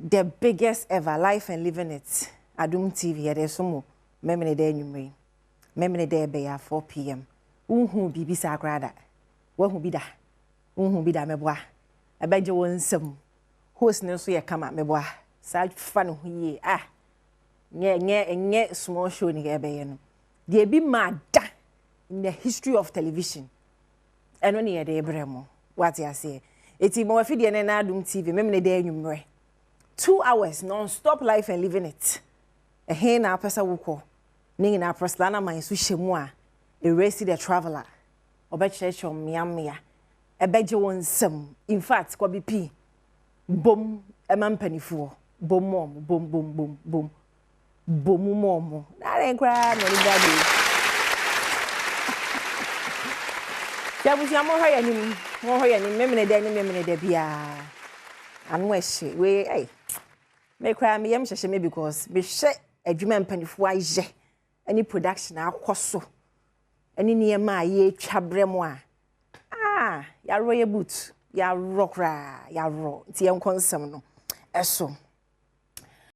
the biggest ever life and living it. Adom TV ya de somo memene de nwumre. Memene de be ya 4 p.m. Unhu bibi sa akrada. Wahu bi da. Unhu bi da meboa. Abeje wonsam. Host ne so ye kama meboa. Sa fa no ye nye small show ni ebe ye no. De bi mada in the history of television. Eno ne ye de ebremo. What you say? Eti mo afi de na Adom TV memene de nwumre. 2 hours non-stop life and living it. He na pesa wuko. Ni na proslana man su hyemu a erase the traveler. Obechechom miamia. Ebeje wonsam. In fact, kwa BP. Bom emampanifuo. Bom mom, bom bom bom bom. Bom mom. Na renkra no libadi. Ya busia mo hoya nim. Mo hoya nim memene de bia. Anu ehye we eh. Me cry me yam hyehye me because me hye adwuma mpanifo ayɛ any production akoso any niema ye twabrem a ya roye boot ya rock ra ya ro ti en konsem no eso